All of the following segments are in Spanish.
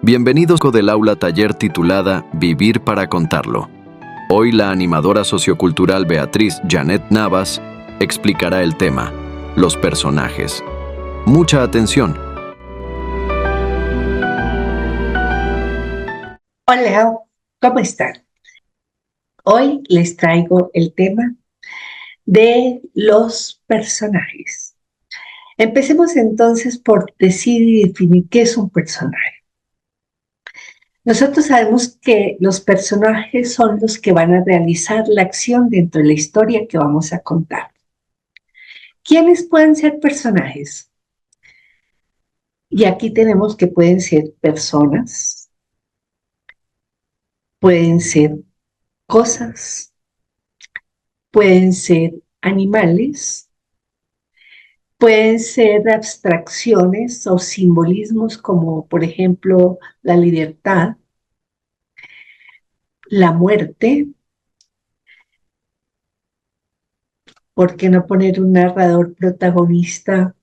Bienvenidos del aula taller titulada Vivir para contarlo. Hoy la animadora sociocultural Beatriz Janet Navas explicará el tema, los personajes. Mucha atención. Hola, ¿cómo están? Hoy les traigo el tema de los personajes. Empecemos entonces por decir y definir qué es un personaje. Nosotros sabemos que los personajes son los que van a realizar la acción dentro de la historia que vamos a contar. ¿Quiénes pueden ser personajes? Y aquí tenemos que pueden ser personas, pueden ser cosas, pueden ser animales, pueden ser abstracciones o simbolismos como, por ejemplo, la libertad, la muerte. ¿Por qué no poner un narrador protagonista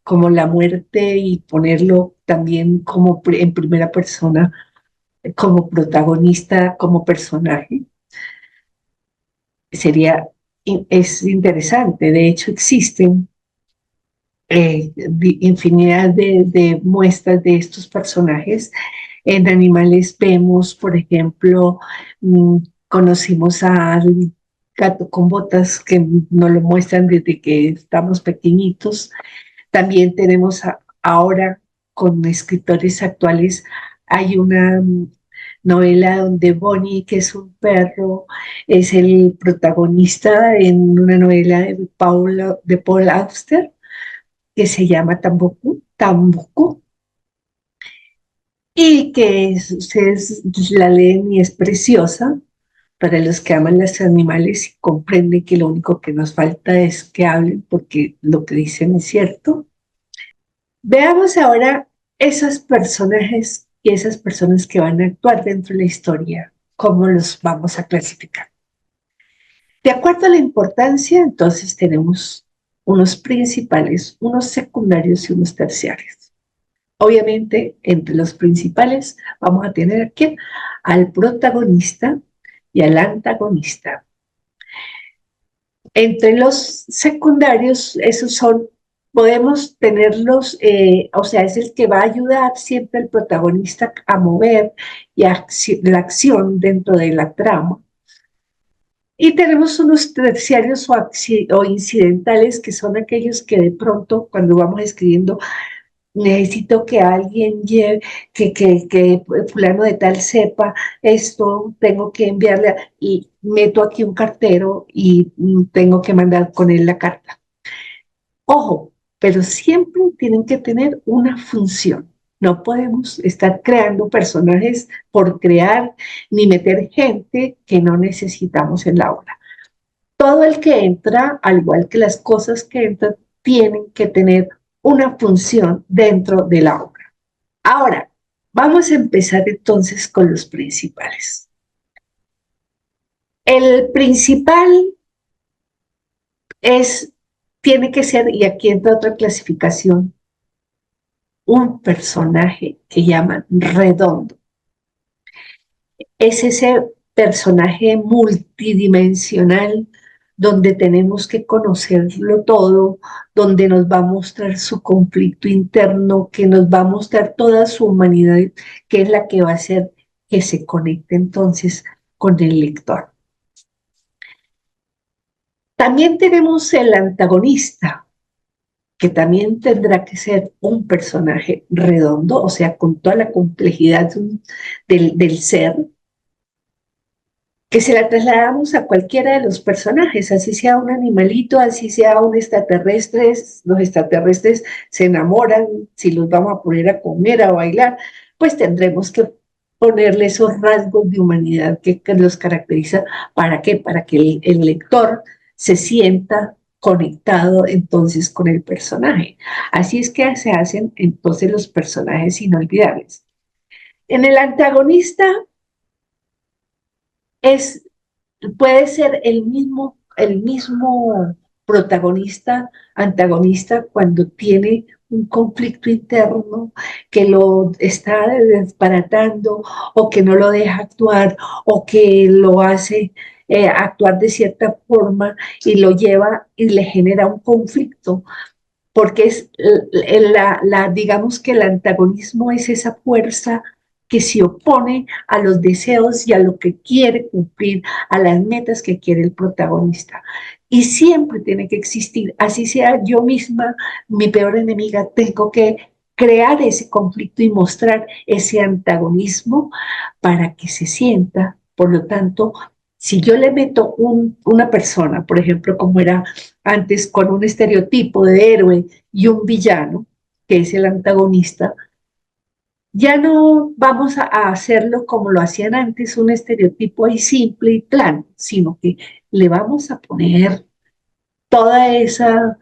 como la muerte y ponerlo también como en primera persona, como protagonista, como personaje? Es interesante. De hecho, existen infinidad de muestras de estos personajes. En animales vemos, por ejemplo, conocimos al gato con botas, que nos lo muestran desde que estamos pequeñitos. También tenemos ahora con escritores actuales, hay una novela donde Bonnie, que es un perro, es el protagonista en una novela de Paul Auster, que se llama Tambuku, y que ustedes la leen y es preciosa para los que aman los animales y comprenden que lo único que nos falta es que hablen, porque lo que dicen es cierto. Veamos ahora esos personajes y esas personas que van a actuar dentro de la historia, cómo los vamos a clasificar. De acuerdo a la importancia, entonces tenemos unos principales, unos secundarios y unos terciarios. Obviamente, entre los principales vamos a tener aquí al protagonista y al antagonista. Entre los secundarios, podemos tenerlos, o sea, es el que va a ayudar siempre al protagonista a mover la acción dentro de la trama. Y tenemos unos terciarios o incidentales, que son aquellos que de pronto, cuando vamos escribiendo, necesito que alguien lleve, que fulano de tal sepa esto, tengo que enviarle, y meto aquí un cartero y tengo que mandar con él la carta. Ojo, pero siempre tienen que tener una función. No podemos estar creando personajes por crear, ni meter gente que no necesitamos en la obra. Todo el que entra, al igual que las cosas que entran, tienen que tener una función dentro de la obra. Ahora, vamos a empezar entonces con los principales. El principal tiene que ser, y aquí entra otra clasificación, un personaje que llaman redondo. Es ese personaje multidimensional donde tenemos que conocerlo todo, donde nos va a mostrar su conflicto interno, que nos va a mostrar toda su humanidad, que es la que va a hacer que se conecte entonces con el lector. También tenemos el antagonista, que también tendrá que ser un personaje redondo, o sea, con toda la complejidad del ser, que se la trasladamos a cualquiera de los personajes, así sea un animalito, así sea un extraterrestre. Los extraterrestres se enamoran, si los vamos a poner a comer, a bailar, pues tendremos que ponerle esos rasgos de humanidad que los caracteriza. ¿Para qué? Para que el lector se sienta conectado entonces con el personaje. Así es que se hacen entonces los personajes inolvidables. En el antagonista puede ser el mismo protagonista, antagonista, cuando tiene un conflicto interno que lo está desbaratando o que no lo deja actuar o que lo hace actuar de cierta forma y lo lleva y le genera un conflicto, porque es digamos que el antagonismo es esa fuerza que se opone a los deseos y a lo que quiere cumplir, a las metas que quiere el protagonista. Y siempre tiene que existir, así sea yo misma, mi peor enemiga, tengo que crear ese conflicto y mostrar ese antagonismo para que se sienta. Por lo tanto, si yo le meto una persona, por ejemplo, como era antes, con un estereotipo de héroe y un villano, que es el antagonista, ya no vamos a hacerlo como lo hacían antes, un estereotipo ahí simple y plano, sino que le vamos a poner toda esa,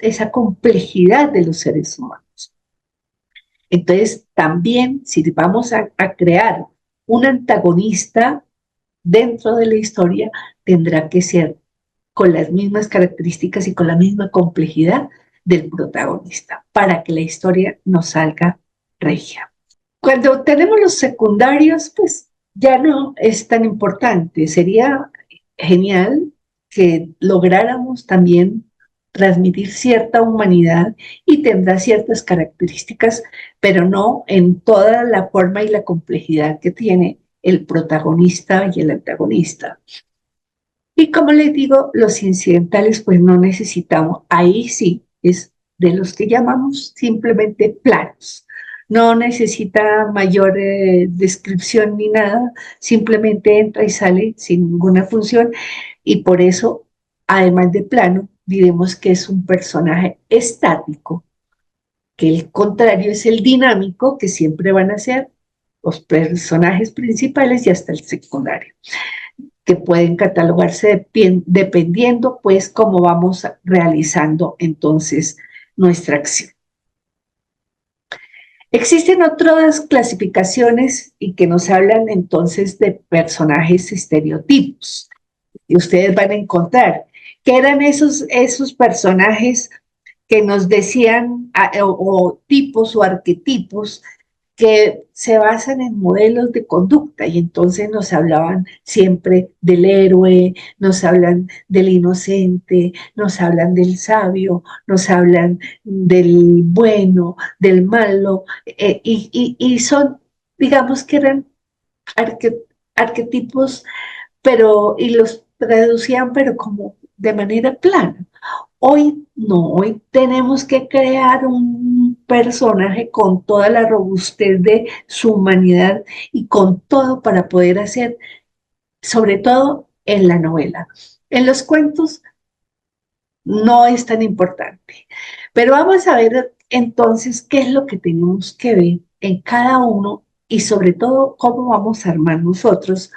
esa complejidad de los seres humanos. Entonces, también si vamos a crear un antagonista dentro de la historia, tendrá que ser con las mismas características y con la misma complejidad del protagonista para que la historia nos salga regia. Cuando tenemos los secundarios, pues ya no es tan importante. Sería genial que lográramos también transmitir cierta humanidad y tendrá ciertas características, pero no en toda la forma y la complejidad que tiene el protagonista y el antagonista. Y como les digo, los incidentales pues no necesitamos, ahí sí es de los que llamamos simplemente planos. No necesita mayor descripción ni nada, simplemente entra y sale sin ninguna función y por eso, además de plano, diremos que es un personaje estático, que el contrario es el dinámico, que siempre van a ser los personajes principales y hasta el secundario, que pueden catalogarse dependiendo pues cómo vamos realizando entonces nuestra acción. Existen otras clasificaciones y que nos hablan entonces de personajes estereotipos. Y ustedes van a encontrar que eran esos personajes que nos decían, o tipos o arquetipos que se basan en modelos de conducta y entonces nos hablaban siempre del héroe, nos hablan del inocente, nos hablan del sabio, nos hablan del bueno, del malo, y son, digamos que eran arque, arquetipos, pero, y los traducían, pero como de manera plana. Hoy no, hoy tenemos que crear un personaje con toda la robustez de su humanidad y con todo para poder hacer, sobre todo en la novela. En los cuentos no es tan importante, pero vamos a ver entonces qué es lo que tenemos que ver en cada uno y sobre todo cómo vamos a armar nosotros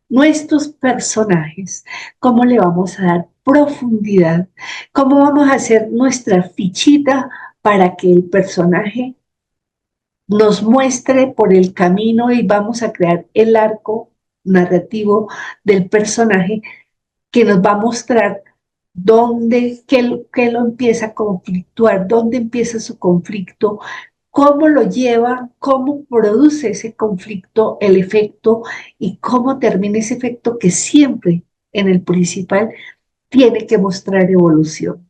nuestros personajes, cómo le vamos a dar profundidad, cómo vamos a hacer nuestra fichita para que el personaje nos muestre por el camino y vamos a crear el arco narrativo del personaje que nos va a mostrar dónde, qué lo empieza a conflictuar, dónde empieza su conflicto, cómo lo lleva, cómo produce ese conflicto, el efecto y cómo termina ese efecto que siempre en el principal tiene que mostrar evolución.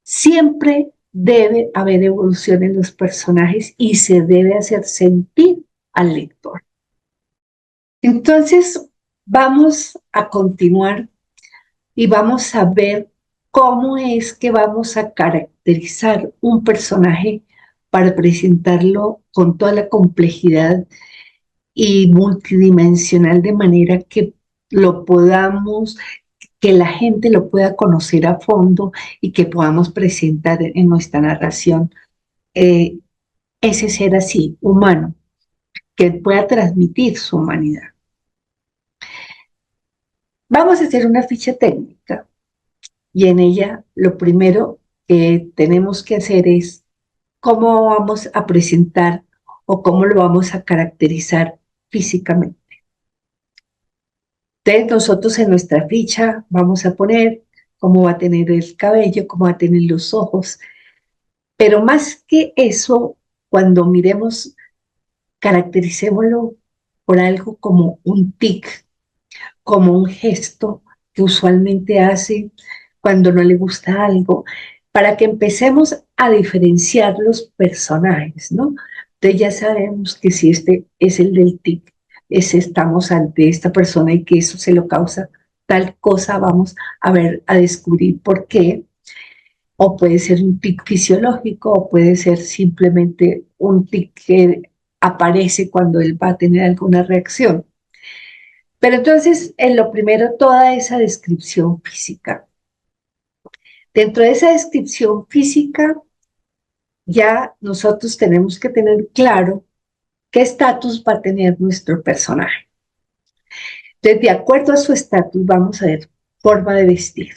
Siempre debe haber evolución en los personajes y se debe hacer sentir al lector. Entonces, vamos a continuar y vamos a ver cómo es que vamos a caracterizar un personaje para presentarlo con toda la complejidad y multidimensional de manera que lo podamos, que la gente lo pueda conocer a fondo y que podamos presentar en nuestra narración ese ser así, humano, que pueda transmitir su humanidad. Vamos a hacer una ficha técnica y en ella lo primero que tenemos que hacer es cómo vamos a presentar o cómo lo vamos a caracterizar físicamente. Entonces nosotros en nuestra ficha vamos a poner cómo va a tener el cabello, cómo va a tener los ojos, Pero más que eso, cuando miremos, caractericémoslo por algo como un tic, como un gesto que usualmente hace cuando no le gusta algo, para que empecemos a diferenciar los personajes, ¿no? Entonces ya sabemos que si este es el del tic, es estamos ante esta persona y que eso se lo causa tal cosa, vamos a ver, a descubrir por qué. O puede ser un tic fisiológico, o puede ser simplemente un tic que aparece cuando él va a tener alguna reacción. Pero entonces, en lo primero, toda esa descripción física. Dentro de esa descripción física, ya nosotros tenemos que tener claro qué estatus va a tener nuestro personaje. Entonces, de acuerdo a su estatus, vamos a ver forma de vestir.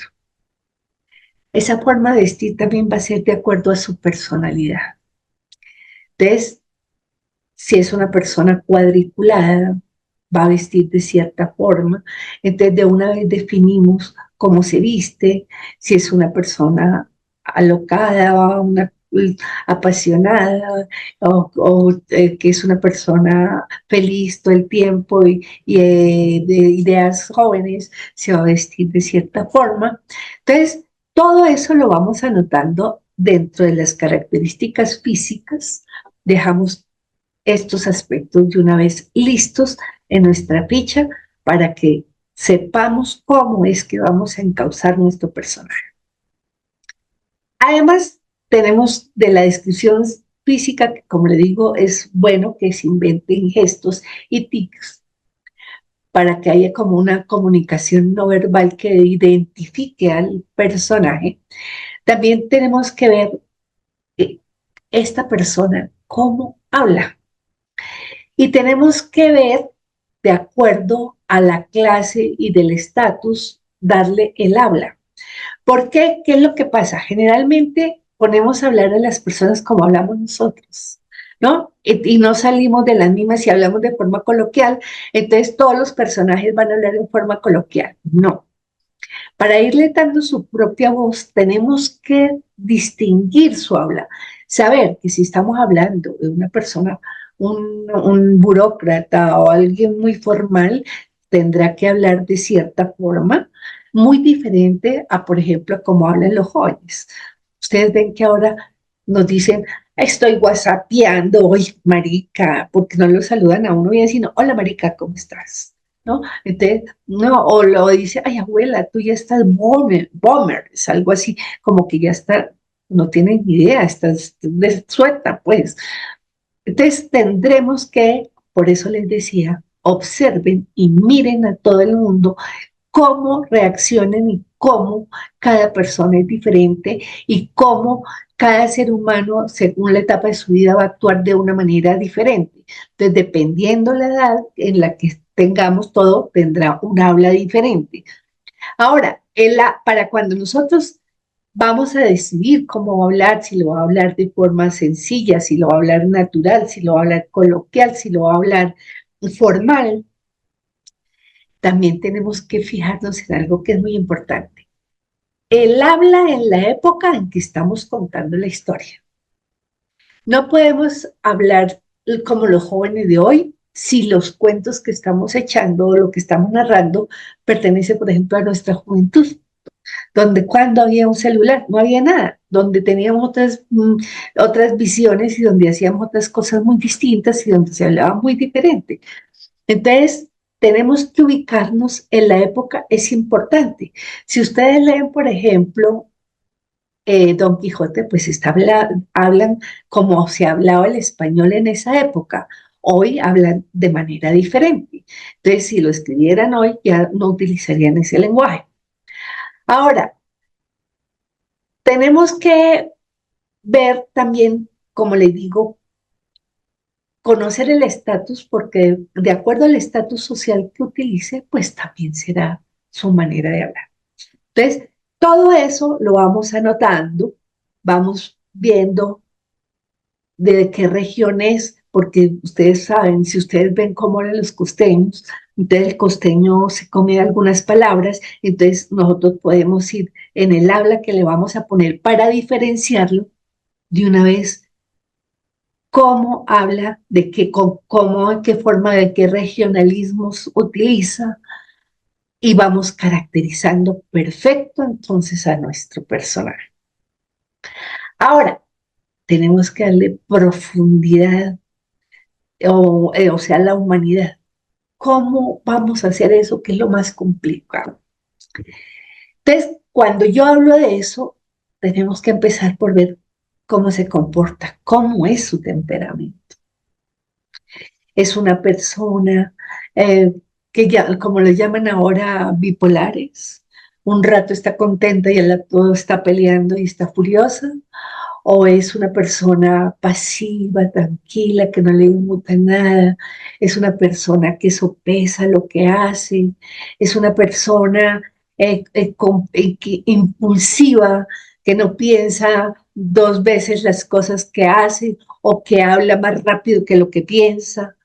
Esa forma de vestir también va a ser de acuerdo a su personalidad. Entonces, si es una persona cuadriculada, va a vestir de cierta forma. Entonces, de una vez definimos cómo se viste, si es una persona alocada, una apasionada, que es una persona feliz todo el tiempo y de ideas jóvenes, se va a vestir de cierta forma. Entonces, todo eso lo vamos anotando dentro de las características físicas. Dejamos estos aspectos de una vez listos en nuestra ficha para que sepamos cómo es que vamos a encauzar nuestro personaje. Además, tenemos de la descripción física, que como le digo, es bueno que se inventen gestos y tics para que haya como una comunicación no verbal que identifique al personaje. También tenemos que ver esta persona cómo habla. Y tenemos que ver, de acuerdo a la clase y del estatus, darle el habla. ¿Por qué? ¿Qué es lo que pasa? Generalmente ponemos a hablar a las personas como hablamos nosotros, ¿no? Y no salimos de las mismas y hablamos de forma coloquial, entonces todos los personajes van a hablar en forma coloquial. No. Para irle dando su propia voz, tenemos que distinguir su habla. Saber que si estamos hablando de una persona, un burócrata o alguien muy formal, tendrá que hablar de cierta forma, muy diferente a, por ejemplo, como hablan los jóvenes. Ustedes ven que ahora nos dicen, estoy whatsappeando, hoy, marica, porque no lo saludan a uno bien, sino, hola, marica, ¿cómo estás? ¿No? Entonces, no, o lo dice, ay, abuela, tú ya estás bomber, es algo así, como que ya está, no tienen idea, estás suelta, pues. Entonces, tendremos que, por eso les decía, observen y miren a todo el mundo cómo reaccionan y cómo cada persona es diferente y cómo cada ser humano, según la etapa de su vida, va a actuar de una manera diferente. Entonces, dependiendo la edad en la que tengamos todo, tendrá un habla diferente. Ahora, para cuando nosotros vamos a decidir cómo hablar, si lo va a hablar de forma sencilla, si lo va a hablar natural, si lo va a hablar coloquial, si lo va a hablar formal, también tenemos que fijarnos en algo que es muy importante. El habla en la época en que estamos contando la historia. No podemos hablar como los jóvenes de hoy si los cuentos que estamos echando o lo que estamos narrando pertenece, por ejemplo, a nuestra juventud, donde cuando había un celular no había nada, donde teníamos otras visiones y donde hacíamos otras cosas muy distintas y donde se hablaba muy diferente. Entonces, tenemos que ubicarnos en la época, es importante. Si ustedes leen, por ejemplo, Don Quijote, pues hablan como se hablaba el español en esa época. Hoy hablan de manera diferente. Entonces, si lo escribieran hoy, ya no utilizarían ese lenguaje. Ahora, tenemos que ver también, como les digo, conocer el estatus, porque de acuerdo al estatus social que utilice, pues también será su manera de hablar. Entonces, todo eso lo vamos anotando, vamos viendo de qué región es, porque ustedes saben, si ustedes ven cómo eran los costeños, entonces el costeño se come algunas palabras, entonces nosotros podemos ir en el habla que le vamos a poner para diferenciarlo de una vez cómo habla, de qué, cómo, en qué forma, de qué regionalismos utiliza, y vamos caracterizando perfecto entonces a nuestro personaje. Ahora, tenemos que darle profundidad, o sea, la humanidad. ¿Cómo vamos a hacer eso? Que es lo más complicado. Entonces, cuando yo hablo de eso, tenemos que empezar por ver cómo se comporta, cómo es su temperamento. Es una persona que ya, como le llaman ahora, bipolares. Un rato está contenta y al rato está peleando y está furiosa. O es una persona pasiva, tranquila, que no le inmuta nada, es una persona que sopesa lo que hace, es una persona impulsiva, que no piensa dos veces las cosas que hace o que habla más rápido que lo que piensa,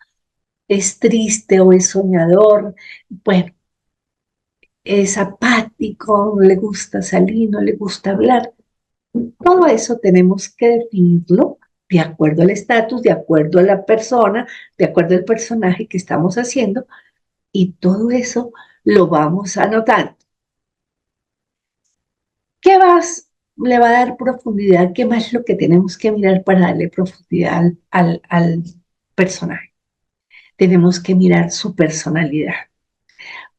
es triste o es soñador, bueno, es apático, no le gusta salir, no le gusta hablar. Todo eso tenemos que definirlo de acuerdo al estatus, de acuerdo a la persona, de acuerdo al personaje que estamos haciendo, y todo eso lo vamos anotando. ¿Qué más le va a dar profundidad? ¿Qué más es lo que tenemos que mirar para darle profundidad al personaje? Tenemos que mirar su personalidad.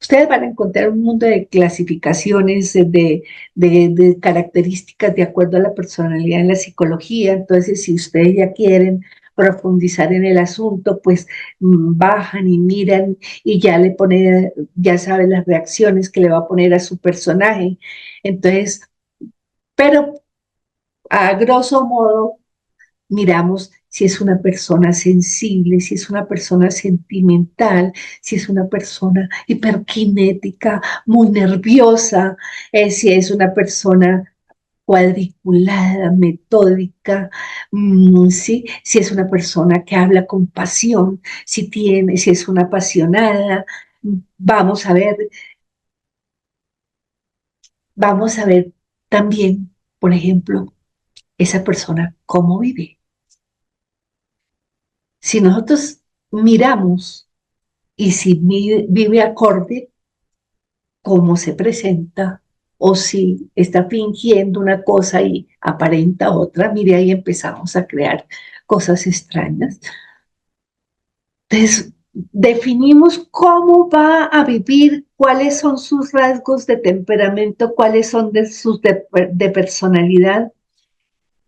Ustedes van a encontrar un mundo de clasificaciones, de características de acuerdo a la personalidad en la psicología. Entonces, si ustedes ya quieren profundizar en el asunto, pues bajan y miran y ya le ponen, ya saben las reacciones que le va a poner a su personaje. Entonces, pero a grosso modo, miramos si es una persona sensible, si es una persona sentimental, si es una persona hiperkinética, muy nerviosa, si es una persona cuadriculada, metódica, ¿sí? Si es una persona que habla con pasión, si es una apasionada. Vamos a ver, vamos a ver también, por ejemplo, esa persona cómo vive. Si nosotros miramos y si vive acorde, cómo se presenta, o si está fingiendo una cosa y aparenta otra, mire, ahí empezamos a crear cosas extrañas. Entonces, definimos cómo va a vivir, cuáles son sus rasgos de temperamento, cuáles son sus de personalidad.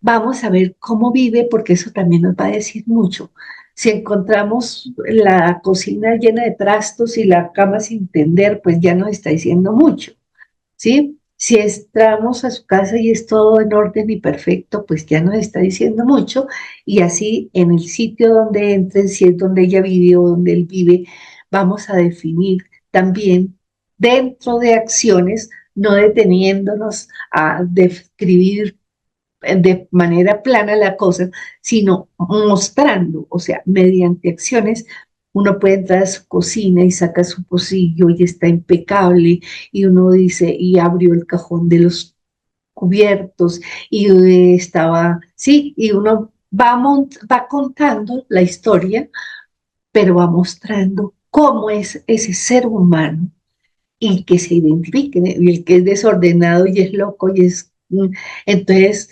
Vamos a ver cómo vive, porque eso también nos va a decir mucho. Si encontramos la cocina llena de trastos y la cama sin tender, pues ya nos está diciendo mucho, ¿sí? Si entramos a su casa y es todo en orden y perfecto, pues ya nos está diciendo mucho. Y así en el sitio donde entren, si es donde ella vive o donde él vive, vamos a definir también dentro de acciones, no deteniéndonos a describir de manera plana la cosa, sino mostrando, o sea, mediante acciones, uno puede entrar a su cocina y saca su pocillo y está impecable, y uno dice, y abrió el cajón de los cubiertos, y estaba, sí, y uno va contando la historia, pero va mostrando cómo es ese ser humano y que se identifiquen, el que es desordenado y es loco y es... Entonces,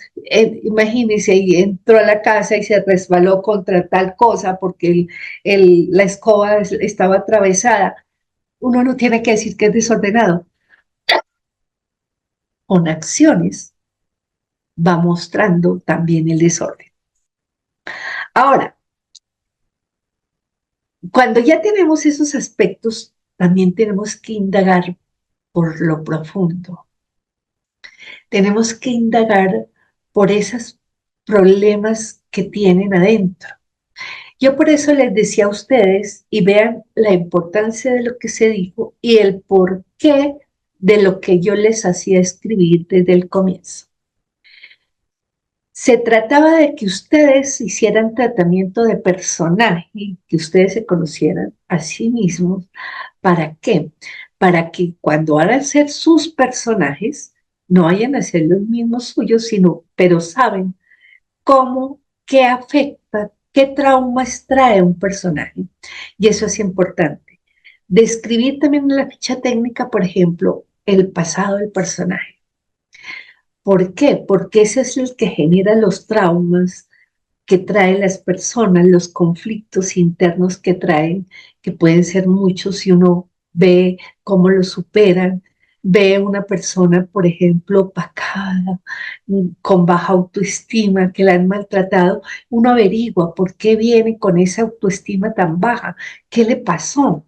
imagínense, y entró a la casa y se resbaló contra tal cosa porque la escoba estaba atravesada. Uno no tiene que decir que es desordenado. Con acciones va mostrando también el desorden. Ahora, cuando ya tenemos esos aspectos, también tenemos que indagar por lo profundo. Tenemos que indagar por esos problemas que tienen adentro. Yo por eso les decía a ustedes, y vean la importancia de lo que se dijo y el porqué de lo que yo les hacía escribir desde el comienzo. Se trataba de que ustedes hicieran tratamiento de personaje, que ustedes se conocieran a sí mismos. ¿Para qué? Para que cuando van a ser sus personajes, no vayan a ser los mismos suyos, sino, pero saben cómo, qué afecta, qué traumas trae un personaje. Y eso es importante. Describir también en la ficha técnica, por ejemplo, el pasado del personaje. ¿Por qué? Porque ese es el que genera los traumas que traen las personas, los conflictos internos que traen, que pueden ser muchos si uno ve cómo los superan, ve una persona, por ejemplo, opacada, con baja autoestima, que la han maltratado, uno averigua por qué viene con esa autoestima tan baja, qué le pasó.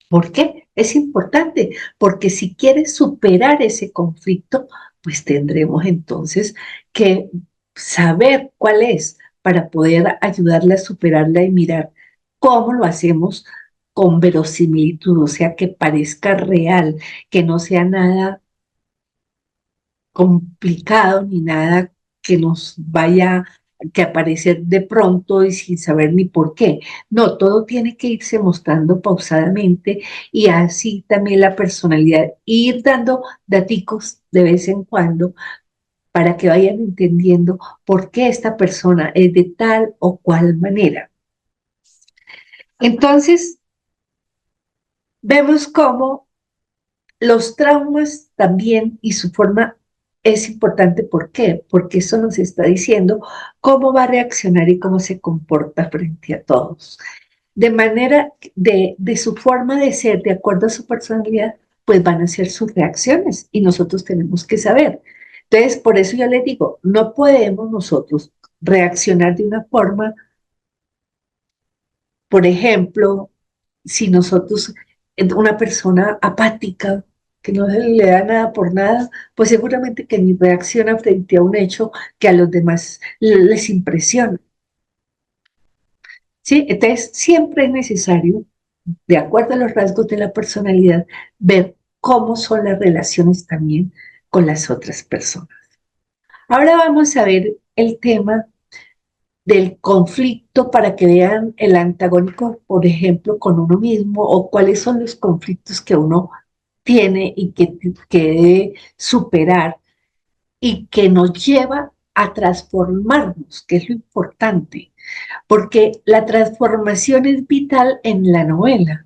¿Por qué? Es importante, porque si quieres superar ese conflicto, pues tendremos entonces que saber cuál es para poder ayudarle a superarla y mirar cómo lo hacemos con verosimilitud, o sea, que parezca real, que no sea nada complicado ni nada que nos vaya que aparecer de pronto y sin saber ni por qué. No, todo tiene que irse mostrando pausadamente y así también la personalidad, ir dando daticos de vez en cuando para que vayan entendiendo por qué esta persona es de tal o cual manera. Entonces, vemos cómo los traumas también y su forma es importante. ¿Por qué? Porque eso nos está diciendo cómo va a reaccionar y cómo se comporta frente a todos. De manera, de su forma de ser, de acuerdo a su personalidad, pues van a ser sus reacciones y nosotros tenemos que saber. Entonces, por eso yo les digo, no podemos nosotros reaccionar de una forma, por ejemplo, si nosotros, una persona apática, que no se le da nada por nada, pues seguramente que ni reacciona frente a un hecho que a los demás les impresiona. ¿Sí? Entonces, siempre es necesario, de acuerdo a los rasgos de la personalidad, ver cómo son las relaciones también con las otras personas. Ahora vamos a ver el tema del conflicto para que vean el antagónico, por ejemplo, con uno mismo o cuáles son los conflictos que uno tiene y que debe superar y que nos lleva a transformarnos, que es lo importante, porque la transformación es vital en la novela.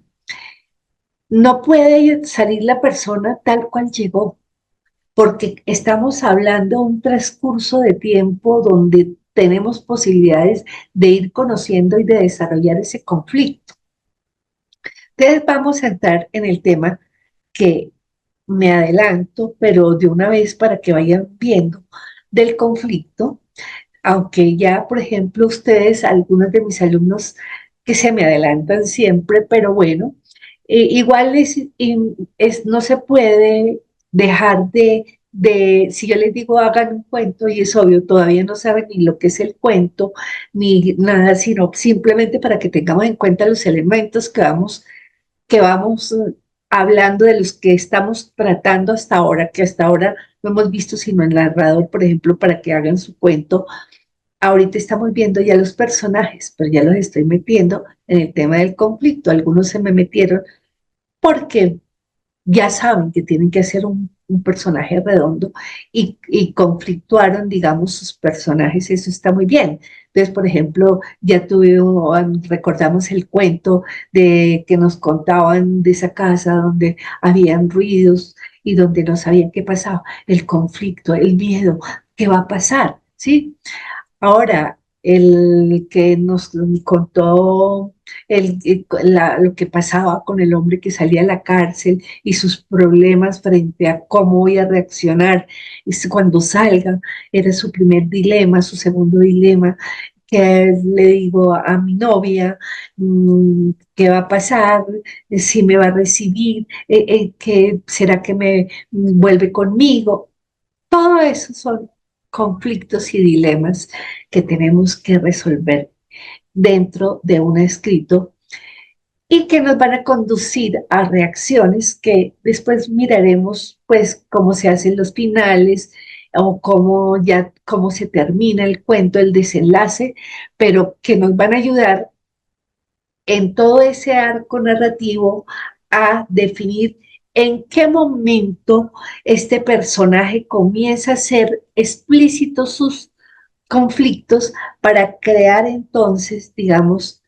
No puede salir la persona tal cual llegó, porque estamos hablando de un transcurso de tiempo donde tenemos posibilidades de ir conociendo y de desarrollar ese conflicto. Entonces vamos a entrar en el tema que me adelanto, pero de una vez para que vayan viendo del conflicto, aunque ya, por ejemplo, ustedes, algunos de mis alumnos que se me adelantan siempre, pero bueno, igual no se puede dejar si yo les digo hagan un cuento y es obvio, todavía no saben ni lo que es el cuento, ni nada, sino simplemente para que tengamos en cuenta los elementos que vamos hablando de los que estamos tratando hasta ahora, que hasta ahora no hemos visto sino el narrador, por ejemplo, para que hagan su cuento. Ahorita estamos viendo ya los personajes, pero ya los estoy metiendo en el tema del conflicto. Algunos se me metieron porque ya saben que tienen que hacer un personaje redondo y conflictuaron, digamos, sus personajes, eso está muy bien. Entonces, por ejemplo, ya recordamos el cuento de que nos contaban de esa casa donde habían ruidos y donde no sabían qué pasaba, el conflicto, el miedo, qué va a pasar, ¿sí? Ahora, el que nos contó lo que pasaba con el hombre que salía a la cárcel y sus problemas frente a cómo voy a reaccionar cuando salga, era su primer dilema, su segundo dilema, que le digo a mi novia, qué va a pasar, si me va a recibir, será que me vuelve conmigo. Todo eso son conflictos y dilemas que tenemos que resolver dentro de un escrito y que nos van a conducir a reacciones que después miraremos, pues, cómo se hacen los finales o cómo se termina el cuento, el desenlace, pero que nos van a ayudar en todo ese arco narrativo a definir en qué momento este personaje comienza a ser explícito sus conflictos para crear entonces, digamos,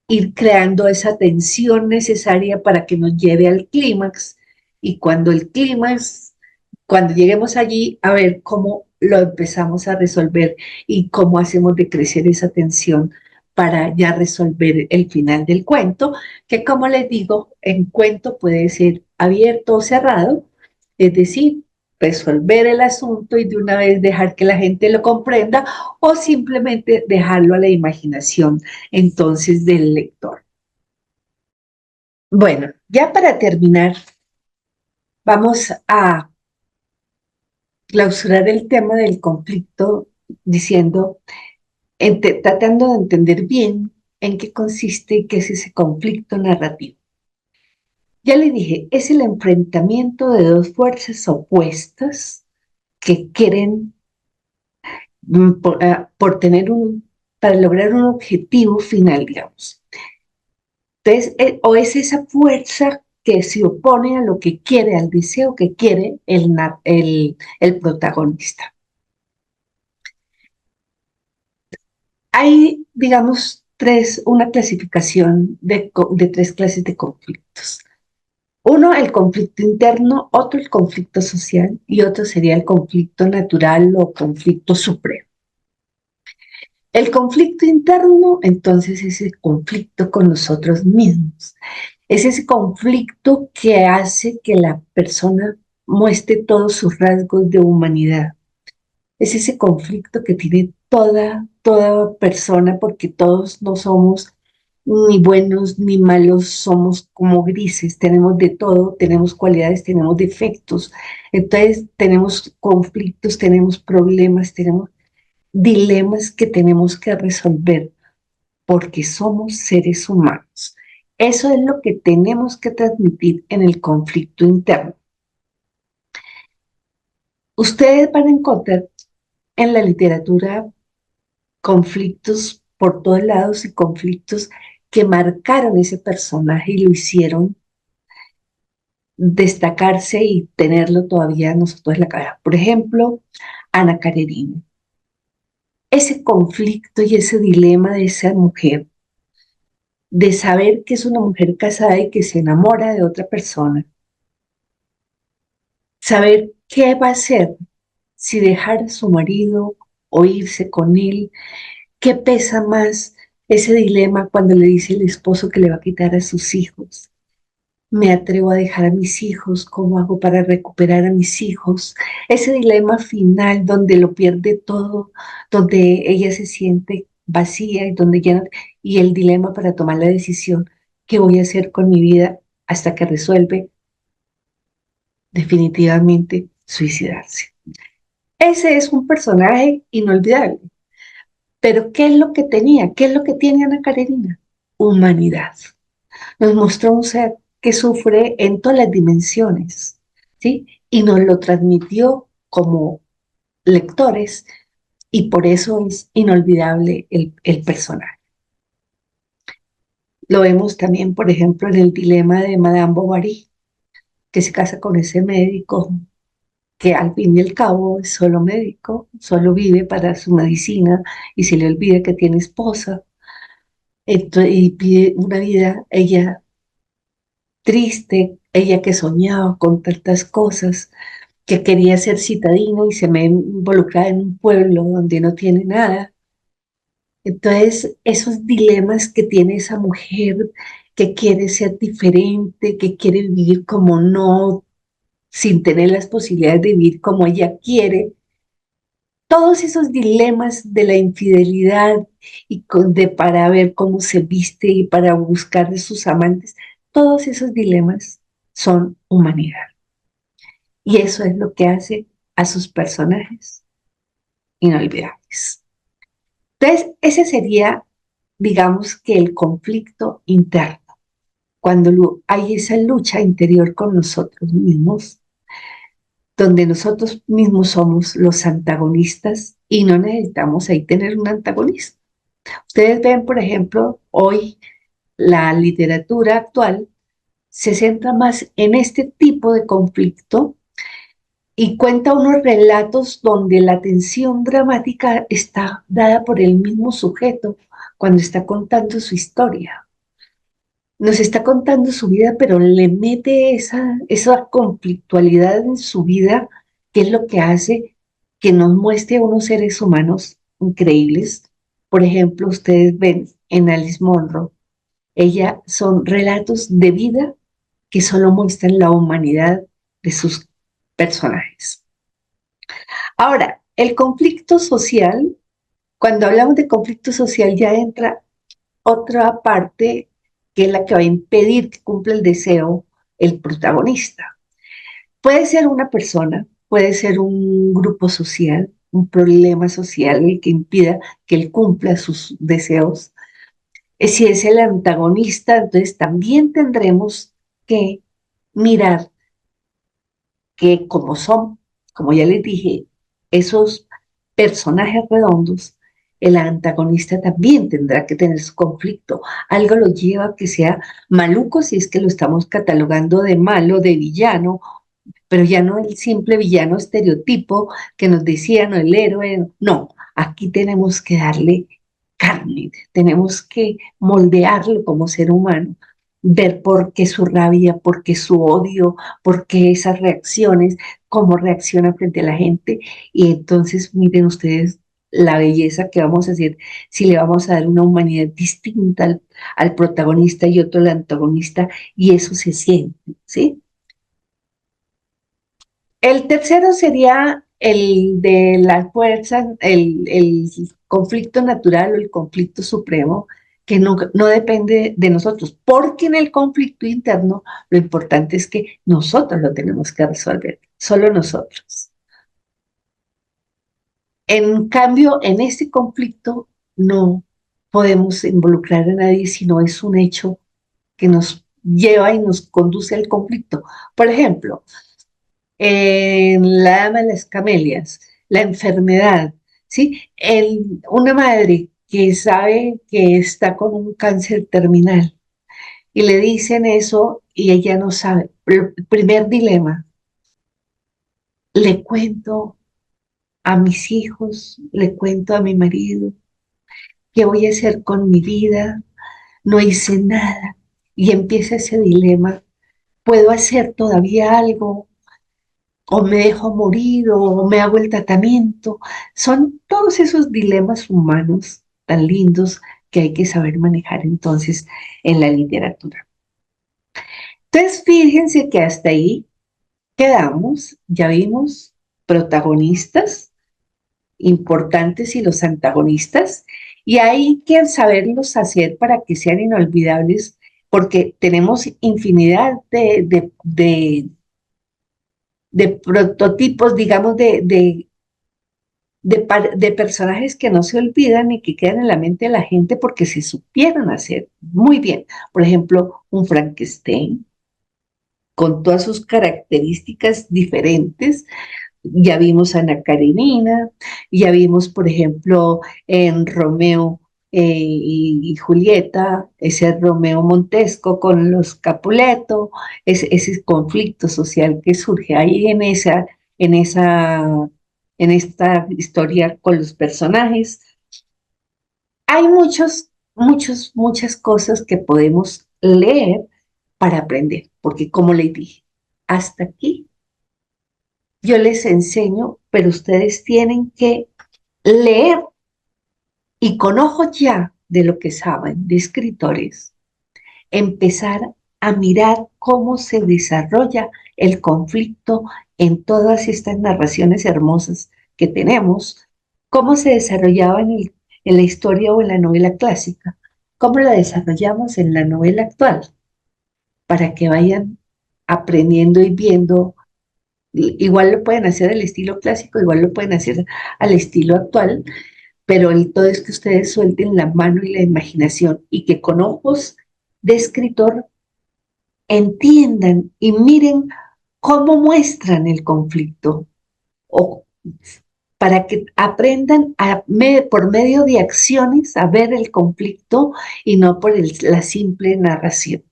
ir creando esa tensión necesaria para que nos lleve al clímax. Y cuando el clímax, cuando lleguemos allí, a ver cómo lo empezamos a resolver y cómo hacemos de crecer esa tensión para ya resolver el final del cuento, que como les digo, en cuento puede ser abierto o cerrado, es decir, resolver el asunto y de una vez dejar que la gente lo comprenda o simplemente dejarlo a la imaginación entonces del lector. Bueno, ya para terminar, vamos a clausurar el tema del conflicto diciendo, tratando de entender bien en qué consiste y qué es ese conflicto narrativo. Ya le dije, es el enfrentamiento de dos fuerzas opuestas que quieren por tener para lograr un objetivo final, digamos. Entonces, o es esa fuerza que se opone a lo que quiere, al deseo que quiere el protagonista. Hay, digamos, una clasificación de tres clases de conflictos. Uno, el conflicto interno, otro, el conflicto social y otro sería el conflicto natural o conflicto supremo. El conflicto interno, entonces, es el conflicto con nosotros mismos. Es ese conflicto que hace que la persona muestre todos sus rasgos de humanidad. Es ese conflicto que tiene toda persona, porque todos no somos ni buenos ni malos, somos como grises, tenemos de todo, tenemos cualidades, tenemos defectos. Entonces tenemos conflictos, tenemos problemas, tenemos dilemas que tenemos que resolver porque somos seres humanos. Eso es lo que tenemos que transmitir en el conflicto interno. Ustedes van a encontrar en la literatura conflictos por todos lados y conflictos que marcaron ese personaje y lo hicieron destacarse y tenerlo todavía nosotros en la cabeza. Por ejemplo, Ana Karenina. Ese conflicto y ese dilema de esa mujer, de saber que es una mujer casada y que se enamora de otra persona, saber qué va a hacer, si dejar a su marido o irse con él, qué pesa más ese dilema cuando le dice el esposo que le va a quitar a sus hijos. Me atrevo a dejar a mis hijos, ¿cómo hago para recuperar a mis hijos? Ese dilema final donde lo pierde todo, donde ella se siente vacía y donde ya y el dilema para tomar la decisión, ¿qué voy a hacer con mi vida hasta que resuelve definitivamente suicidarse? Ese es un personaje inolvidable. Pero ¿qué es lo que tenía? ¿Qué es lo que tiene Ana Karenina? Humanidad. Nos mostró un ser que sufre en todas las dimensiones, ¿sí? Y nos lo transmitió como lectores y por eso es inolvidable el personaje. Lo vemos también, por ejemplo, en el dilema de Madame Bovary, que se casa con ese médico que al fin y al cabo es solo médico, solo vive para su medicina y se le olvida que tiene esposa. Y pide una vida, ella triste, ella que soñaba con tantas cosas, que quería ser citadina y se me involucra en un pueblo donde no tiene nada. Entonces, esos dilemas que tiene esa mujer que quiere ser diferente, que quiere vivir como no, sin tener las posibilidades de vivir como ella quiere, todos esos dilemas de la infidelidad y para ver cómo se viste y para buscar de sus amantes, todos esos dilemas son humanidad. Y eso es lo que hace a sus personajes inolvidables. Entonces, ese sería, digamos, que el conflicto interno, cuando hay esa lucha interior con nosotros mismos, donde nosotros mismos somos los antagonistas y no necesitamos ahí tener un antagonista. Ustedes ven, por ejemplo, hoy la literatura actual se centra más en este tipo de conflicto y cuenta unos relatos donde la tensión dramática está dada por el mismo sujeto cuando está contando su historia. Nos está contando su vida, pero le mete esa conflictualidad en su vida, que es lo que hace que nos muestre a unos seres humanos increíbles. Por ejemplo, ustedes ven en Alice Munro, ella son relatos de vida que solo muestran la humanidad de sus personajes. Ahora, el conflicto social, cuando hablamos de conflicto social ya entra otra parte que es la que va a impedir que cumpla el deseo el protagonista. Puede ser una persona, puede ser un grupo social, un problema social el que impida que él cumpla sus deseos. Si es el antagonista, entonces también tendremos que mirar que como son, como ya les dije, esos personajes redondos, el antagonista también tendrá que tener su conflicto. Algo lo lleva a que sea maluco si es que lo estamos catalogando de malo, de villano, pero ya no el simple villano estereotipo que nos decían, no el héroe, no, aquí tenemos que darle carne, tenemos que moldearlo como ser humano, ver por qué su rabia, por qué su odio, por qué esas reacciones, cómo reacciona frente a la gente. Y entonces miren ustedes la belleza que vamos a hacer si le vamos a dar una humanidad distinta al protagonista y otro al antagonista, y eso se siente, ¿sí? El tercero sería el de la fuerza, el conflicto natural o el conflicto supremo, que no depende de nosotros, porque en el conflicto interno lo importante es que nosotros lo tenemos que resolver, solo nosotros. En cambio, en este conflicto no podemos involucrar a nadie si no es un hecho que nos lleva y nos conduce al conflicto. Por ejemplo, en la dama de las camelias, la enfermedad, ¿sí? Una madre que sabe que está con un cáncer terminal y le dicen eso y ella no sabe. Primer dilema, le cuento a mis hijos, le cuento a mi marido, ¿qué voy a hacer con mi vida? No hice nada. Y empieza ese dilema, ¿puedo hacer todavía algo? O me dejo morir, o me hago el tratamiento. Son todos esos dilemas humanos tan lindos que hay que saber manejar entonces en la literatura. Entonces, fíjense que hasta ahí quedamos, ya vimos protagonistas importantes y los antagonistas, y hay que saberlos hacer para que sean inolvidables, porque tenemos infinidad de prototipos, digamos, de personajes que no se olvidan y que quedan en la mente de la gente porque se supieron hacer muy bien. Por ejemplo, un Frankenstein con todas sus características diferentes. Ya vimos a Ana Karenina, ya vimos, por ejemplo, en Romeo y Julieta, ese Romeo Montesco con los Capuleto, ese conflicto social que surge ahí en esa, en esta historia con los personajes. Hay muchas cosas que podemos leer para aprender, porque como les dije, hasta aquí yo les enseño, pero ustedes tienen que leer y con ojo ya de lo que saben de escritores, empezar a mirar cómo se desarrolla el conflicto en todas estas narraciones hermosas que tenemos, cómo se desarrollaba en la historia o en la novela clásica, cómo la desarrollamos en la novela actual, para que vayan aprendiendo y viendo. Igual lo pueden hacer al estilo clásico, igual lo pueden hacer al estilo actual, pero el todo es que ustedes suelten la mano y la imaginación y que con ojos de escritor entiendan y miren cómo muestran el conflicto o para que aprendan por medio de acciones a ver el conflicto y no por la simple narración.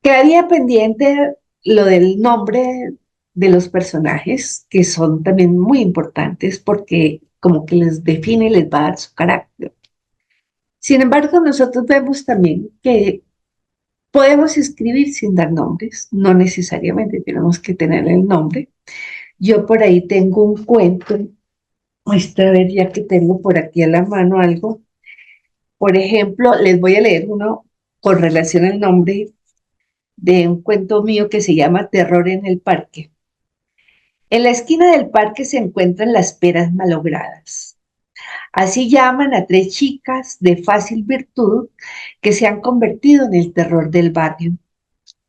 Quedaría pendiente lo del nombre de los personajes, que son también muy importantes porque como que les define y les va a dar su carácter. Sin embargo, nosotros vemos también que podemos escribir sin dar nombres, no necesariamente tenemos que tener el nombre. Yo por ahí tengo un cuento, muestra a ver ya que tengo por aquí a la mano algo. Por ejemplo, les voy a leer uno con relación al nombre de un cuento mío que se llama Terror en el Parque. En la esquina del parque se encuentran las peras malogradas. Así llaman a tres chicas de fácil virtud que se han convertido en el terror del barrio.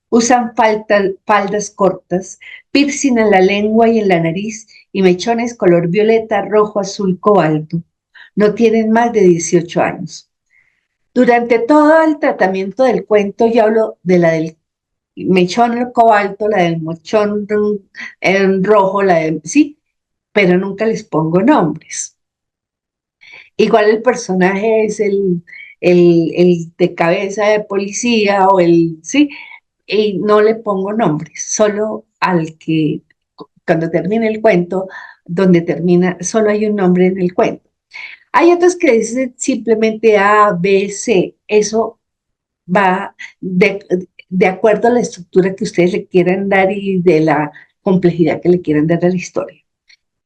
Usan faldas cortas, piercing en la lengua y en la nariz y mechones color violeta, rojo, azul, cobalto. No tienen más de 18 años. Durante todo el tratamiento del cuento yo hablo de la del mechón cobalto, la del mechón rojo, sí, pero nunca les pongo nombres. Igual el personaje es el de cabeza de policía o sí, y no le pongo nombres, solo al que cuando termine el cuento, donde termina, solo hay un nombre en el cuento. Hay otros que dicen simplemente A, B, C, eso va de acuerdo a la estructura que ustedes le quieran dar y de la complejidad que le quieran dar a la historia.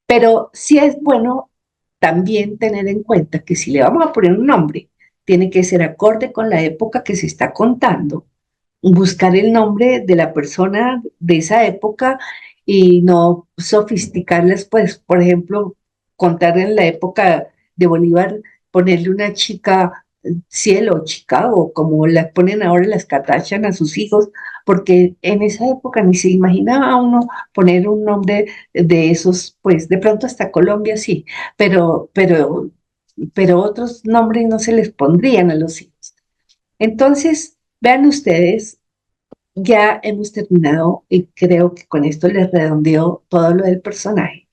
Pero sí es bueno también tener en cuenta que si le vamos a poner un nombre, tiene que ser acorde con la época que se está contando, buscar el nombre de la persona de esa época y no sofisticarles, pues, por ejemplo, contar en la época de Bolívar, ponerle una chica Cielo, Chicago, como la ponen ahora las Kardashian a sus hijos, porque en esa época ni se imaginaba uno poner un nombre de esos, pues de pronto hasta Colombia sí, pero otros nombres no se les pondrían a los hijos. Entonces, vean ustedes, ya hemos terminado y creo que con esto les redondeo todo lo del personaje.